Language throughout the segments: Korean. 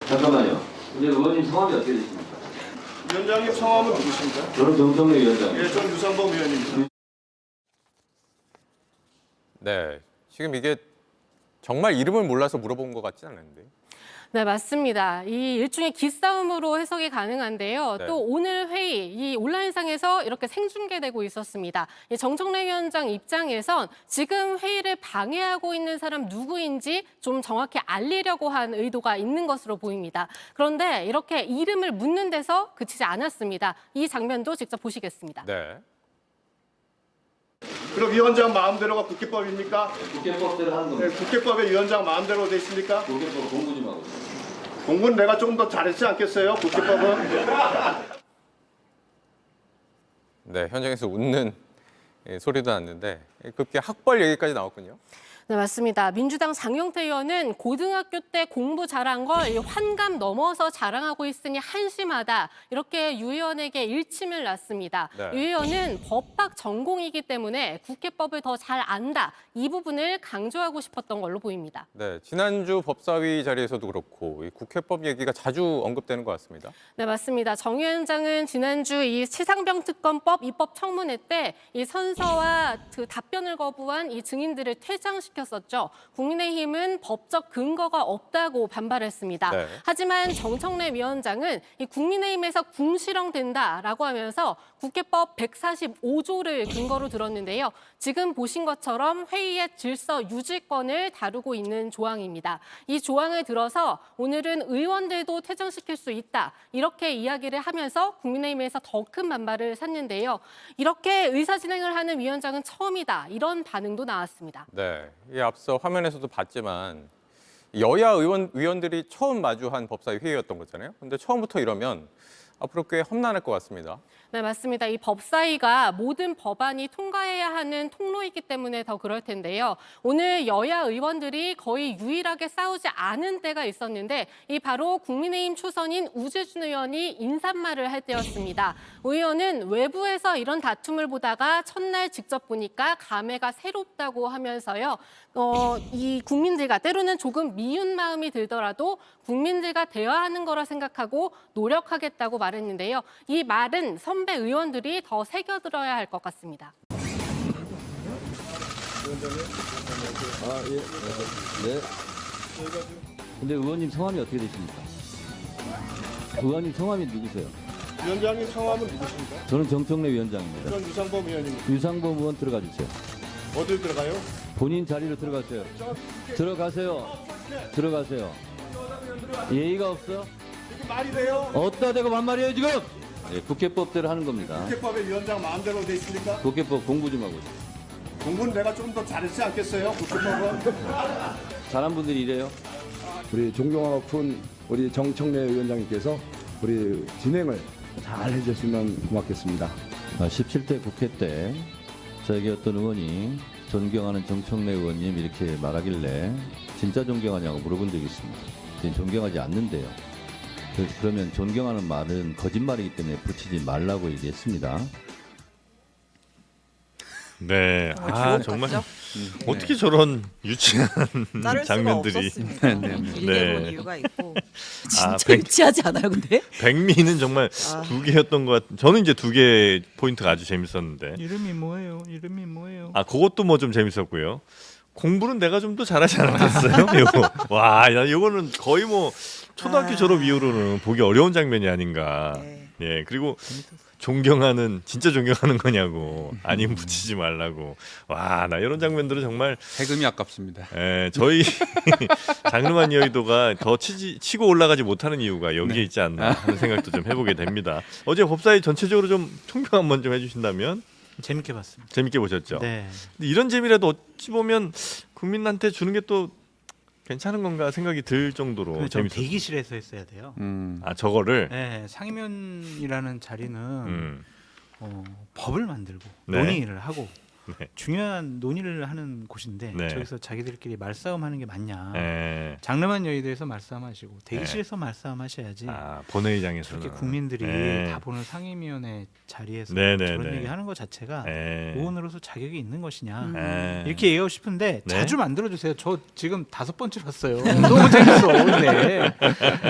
잠깐만요. 이제 의원님 성함이 어떻게 되십니까? 위원장님 성함은 누구십니까? 저는 정청래 위원장입니다. 예, 저는 유상범 의원입니다. 네, 지금 이게 정말 이름을 몰라서 물어본 것 같지 않은데. 네, 맞습니다. 이 일종의 기싸움으로 해석이 가능한데요. 네. 또 오늘 회의, 이 온라인상에서 이렇게 생중계되고 있었습니다. 이 정청래 위원장 입장에선 지금 회의를 방해하고 있는 사람 누구인지 좀 정확히 알리려고 한 의도가 있는 것으로 보입니다. 그런데 이렇게 이름을 묻는 데서 그치지 않았습니다. 이 장면도 직접 보시겠습니다. 네. 그럼 위원장 마음대로가 국회법입니까? 국회법대로 하는 네, 겁니다. 국회법에 위원장 마음대로 돼 있습니까? 국회법 공부 좀 하고. 공부는 내가 좀 더 잘했지 않겠어요? 국회법은? 네, 현장에서 웃는 소리도 났는데 급기 학벌 얘기까지 나왔군요. 네, 맞습니다. 민주당 장용태 의원은 고등학교 때 공부 잘한 걸 환갑 넘어서 자랑하고 있으니 한심하다. 이렇게 유 의원에게 일침을 놨습니다. 네. 유 의원은 법학 전공이기 때문에 국회법을 더 잘 안다. 이 부분을 강조하고 싶었던 걸로 보입니다. 네, 지난주 법사위 자리에서도 그렇고 이 국회법 얘기가 자주 언급되는 것 같습니다. 네, 맞습니다. 정 위원장은 지난주 이 치상병 특검법 입법 청문회 때 이 선서와 그 답변을 거부한 이 증인들을 퇴장시켰었죠. 국민의힘은 법적 근거가 없다고 반발했습니다. 네. 하지만 정청래 위원장은 이 국민의힘에서 궁시렁된다라고 하면서 국회법 145조를 근거로 들었는데요. 지금 보신 것처럼 회의의 질서 유지권을 다루고 있는 조항입니다. 이 조항을 들어서 오늘은 의원들도 퇴장시킬 수 있다. 이렇게 이야기를 하면서 국민의힘에서 더 큰 반발을 샀는데요. 이렇게 의사진행을 하는 위원장은 처음이다. 이런 반응도 나왔습니다. 네, 이 앞서 화면에서도 봤지만 여야 위원들이 처음 마주한 법사위 회의였던 거잖아요. 근데 처음부터 이러면 앞으로 꽤 험난할 것 같습니다. 네, 맞습니다. 이 법사위가 모든 법안이 통과해야 하는 통로이기 때문에 더 그럴 텐데요. 오늘 여야 의원들이 거의 유일하게 싸우지 않은 때가 있었는데 이 바로 국민의힘 초선인 우재준 의원이 인사말을 할 때였습니다. 의원은 외부에서 이런 다툼을 보다가 첫날 직접 보니까 감회가 새롭다고 하면서요. 이 국민들과 때로는 조금 미운 마음이 들더라도 국민들과 대화하는 거라 생각하고 노력하겠다고 말했는데요. 이 말은 선배 의원들이 더 새겨들어야 할 것 같습니다. 네. 근데 의원님 성함이 어떻게 되십니까? 의원님 성함이 누구세요? 위원장님 성함은 누구십니까? 저는 정청래 위원장입니다. 저는 유상범 의원입니다. 유상범 의원 들어가 주세요. 어딜 들어가요? 본인 자리로 들어가세요. 들어가세요. 들어가세요. 예의가 없어? 이게 말이 돼요? 어디다 대고 반말이에요 지금? 예, 국회법대로 하는 겁니다. 국회법에 위원장 마음대로 돼 있습니까? 국회법 공부 좀 하고. 공부는 내가 좀 더 잘했지 않겠어요? 국회법은? 잘한 분들이 이래요. 우리 존경하고 우리 정청래 위원장님께서 우리 진행을 잘 해주셨으면 고맙겠습니다. 17대 국회 때 저에게 어떤 의원이 존경하는 정청래 의원님 이렇게 말하길래 진짜 존경하냐고 물어본 적이 있습니다. 저는 존경하지 않는데요. 그러면 존경하는 말은 거짓말이기 때문에 붙이지 말라고 얘기했습니다. 네, 아 정말 같죠? 어떻게 저런 유치한 자를 수가 장면들이 없었습니다. 길게 본 네. 이유가 있고 아, 진짜 유치하지 않아요, 근데? 백미는 정말 아. 두 개였던 것 같. 저는 이제 두 개 포인트가 아주 재밌었는데. 이름이 뭐예요? 이름이 뭐예요? 아 그것도 뭐 좀 재밌었고요. 공부는 내가 좀 더 잘하지 않았겠어요? 요거 와, 야, 요거는 거의 뭐 초등학교 졸업 이후로는 보기 어려운 장면이 아닌가. 네. 예, 그리고 존경하는 진짜 존경하는 거냐고 아니면 붙이지 말라고. 와, 나 이런 장면들은 정말 세금이 아깝습니다. 예, 저희 장르만 여의도가 더 치고 올라가지 못하는 이유가 여기에 있지 않나 하는 생각도 좀 해보게 됩니다. 어제 법사위 전체적으로 좀 총평 한번 좀 해주신다면. 재밌게 봤습니다. 재밌게 보셨죠? 네. 근데 이런 재미라도 어찌 보면 국민한테 주는 게 또 괜찮은 건가 생각이 들 정도로 좀 재밌었어요. 대기실에서 했어야 돼요. 아 저거를 네, 상임위원이라는 자리는 법을 만들고 네. 논의를 하고 네. 중요한 논의를 하는 곳인데 네. 저기서 자기들끼리 말싸움하는 게 맞냐? 네. 장르만 여의도에서 말싸움하시고 대기실에서 말싸움하셔야지. 아, 본회의장에서는 그렇게 국민들이 네. 다 보는 상임위원회 자리에서 네, 네, 저런 네. 얘기하는 것 자체가 네. 의원으로서 자격이 있는 것이냐? 네. 이렇게 얘기하고 싶은데 네. 자주 만들어 주세요. 저 지금 5번째 봤어요. 너무 재밌어. 근데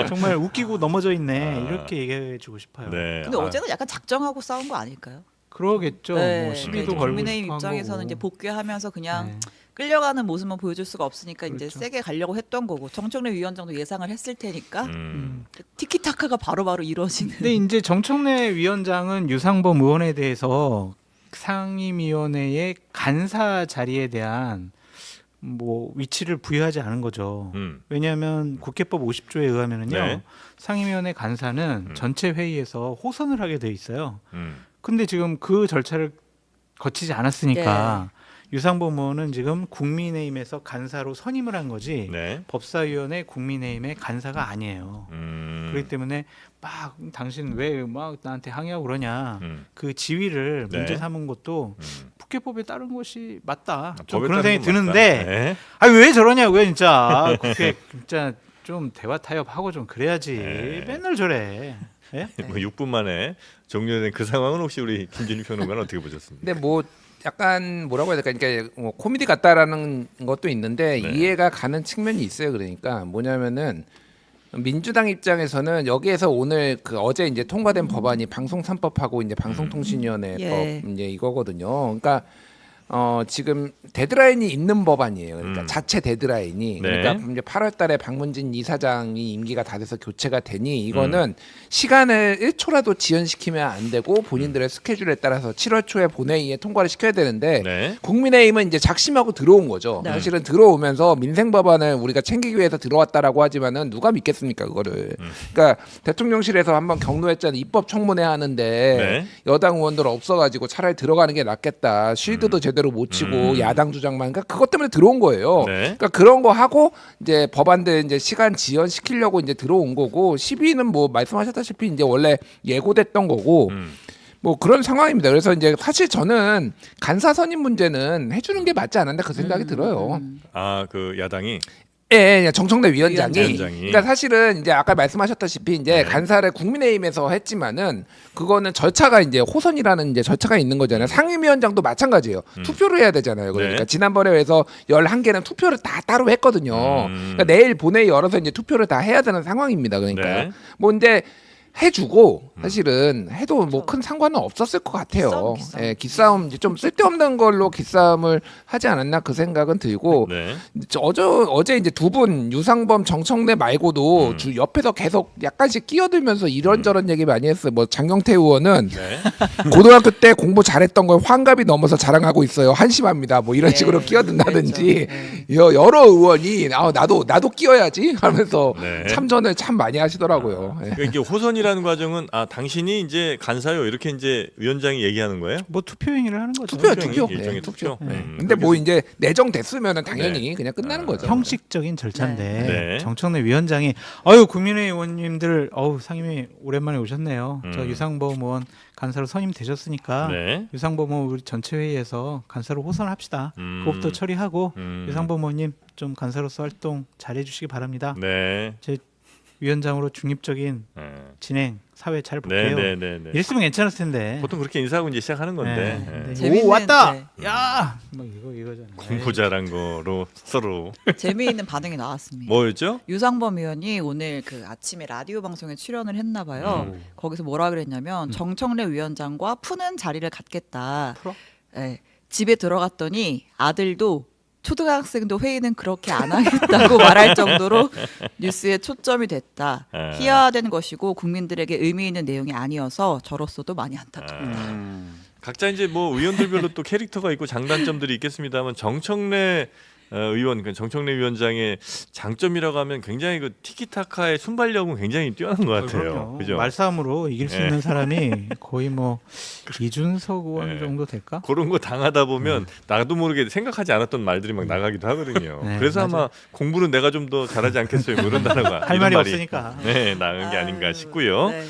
정말 웃기고 넘어져 있네. 이렇게 얘기해 주고 싶어요. 네. 근데 어제는 약간 작정하고 싸운 거 아닐까요? 그러겠죠. 네, 뭐 시비도 이제 걸고 국민의힘 싶어 한 입장에서는 거고. 이제 복귀하면서 그냥 네. 끌려가는 모습만 보여줄 수가 없으니까 이제 그렇죠. 세게 가려고 했던 거고 정청래 위원장도 예상을 했을 테니까 음. 티키타카가 바로바로 이루어지는. 근데 이제 정청래 위원장은 유상범 의원에 대해서 상임위원회의 간사 자리에 대한 뭐 위치를 부여하지 않은 거죠. 왜냐하면 국회법 50조에 의하면은요 네. 상임위원회 간사는 전체 회의에서 호선을 하게 돼 있어요. 음. 근데 지금 그 절차를 거치지 않았으니까 유상범 의원은 지금 국민의힘에서 간사로 선임을 한 거지 네. 법사위원회 국민의힘의 간사가 아니에요. 그렇기 때문에 막 당신 왜 막 나한테 항의하고 그러냐 그 지위를 네. 문제 삼은 것도 국회법에 따른 것이 맞다. 좀 법에 그런 따른 생각이 건 맞다. 드는데 네. 아니 왜 저러냐고요 진짜. 국회 진짜 좀 대화 타협하고 좀 그래야지. 네. 맨날 저래. 예? 뭐 6분 만에 종료된 그 상황은 혹시 우리 김진일 평론가는 어떻게 보셨습니까? 근데 뭐 약간 뭐라고 해야 될까? 그러니까 뭐 코미디 같다라는 것도 있는데 네. 이해가 가는 측면이 있어요. 그러니까 뭐냐면은 민주당 입장에서는 여기에서 오늘 그 어제 이제 통과된 법안이 방송 3법하고 이제 방송통신위원회 예. 법 이제 이거거든요. 그러니까 지금 데드라인이 있는 법안이에요. 그러니까 자체 데드라인이. 네. 그러니까 이제 8월달에 박문진 이사장이 임기가 다 돼서 교체가 되니 이거는 시간을 1초라도 지연시키면 안 되고 본인들의 스케줄에 따라서 7월 초에 본회의에 통과를 시켜야 되는데 네. 국민의힘은 이제 작심하고 들어온 거죠. 네. 사실은 들어오면서 민생 법안을 우리가 챙기기 위해서 들어왔다라고 하지만은 누가 믿겠습니까 그거를. 그러니까 대통령실에서 한번 경로했잖아요. 입법 청문회 하는데 네. 여당 의원들 없어가지고 차라리 들어가는 게 낫겠다. 쉴드도 제대로 못 치고 야당 주장만. 그러니까 그것 때문에 들어온 거예요. 네. 그러니까 그런 거 하고 이제 법안들 이제 시간 지연시키려고 이제 들어온 거고 12위는 뭐 말씀하셨다시피 이제 원래 예고됐던 거고. 뭐 그런 상황입니다. 그래서 이제 사실 저는 간사 선임 문제는 해주는 게 맞지 않았나 그 생각이 들어요. 아, 그 야당이 예, 정청래 위원장이. 위원장이. 그러니까 사실은 이제 아까 말씀하셨다시피 이제 네. 간사를 국민의힘에서 했지만은 그거는 절차가 이제 호선이라는 이제 절차가 있는 거잖아요. 상임위원장도 마찬가지예요. 투표를 해야 되잖아요. 그러니까 네. 지난번에 해서 11개는 투표를 다 따로 했거든요. 그러니까 내일 본회의 열어서 이제 투표를 다 해야 되는 상황입니다. 그러니까 네. 뭐 이제 해주고 사실은 해도 뭐 큰 상관은 없었을 것 같아요. 기싸움. 예, 기싸움 이제 좀 쓸데없는 걸로 기싸움을 하지 않았나 그 생각은 들고 네. 어제 이제 두 분 유상범 정청래 말고도 주 옆에서 계속 약간씩 끼어들면서 이런저런 얘기 많이 했어요. 뭐 장경태 의원은 네. 고등학교 때 공부 잘했던 걸 환갑이 넘어서 자랑하고 있어요. 한심합니다. 뭐 이런 식으로 끼어든다든지 여러 의원이 나도 끼어야지 하면서 네. 참전을 참 많이 하시더라고요. 예. 그러니까 이게 호선이라는 과정은 당신이 이제 간사요 이렇게 이제 위원장이 얘기하는 거예요? 뭐 투표 행위를 하는 거죠. 투표요, 일종의- 투표. 일종의 예, 투표. 근데 뭐 이제 내정됐으면은 당연히 그냥 끝나는 거죠. 형식적인 절차인데 네. 정청래 위원장이 아유 국민의힘 의원님들 상임위 오랜만에 오셨네요. 저 유상범 의원 간사로 선임되셨으니까 네. 유상범 의원 우리 전체 회의에서 간사로 호선합시다. 그것부터 처리하고 유상범 의원님 좀 간사로서 활동 잘해 주시기 바랍니다. 네. 제 위원장으로 중립적인 네. 진행 사회 잘 네, 볼게요. 네, 네, 네. 이랬으면 괜찮았을 텐데. 보통 그렇게 인사하고 이제 시작하는 건데. 네. 네. 재밌는- 오 왔다. 네. 야, 막 이거잖아요. 공부 잘한 거로 서로 재미있는 반응이 나왔습니다. 뭐였죠? 유상범 의원이 오늘 그 아침에 라디오 방송에 출연을 했나 봐요. 거기서 뭐라 그랬냐면 정청래 위원장과 푸는 자리를 갖겠다. 풀어? 네. 집에 들어갔더니 아들도 초등학생도 회의는 그렇게 안 하겠다고 말할 정도로 뉴스에 초점이 됐다. 희화화된 것이고 국민들에게 의미 있는 내용이 아니어서 저로서도 많이 안타깝다. 각자 이제 뭐 의원들별로 또 캐릭터가 있고 장단점들이 있겠습니다만 정청래 의원, 그 정청래 위원장의 장점이라고 하면 굉장히 그 티키타카의 순발력은 굉장히 뛰어난 것 같아요. 그럼요. 그죠? 말싸움으로 이길 수 네. 있는 사람이 거의 뭐 이준석 의원 네. 정도 될까? 그런 거 당하다 보면 나도 모르게 생각하지 않았던 말들이 막 나가기도 하거든요. 네, 그래서 맞아요. 아마 공부는 내가 좀 더 잘하지 않겠어요. 뭐 이런 단어가 할 이런 말이 말이 없으니까. 네, 나은 게 아닌가 싶고요. 네.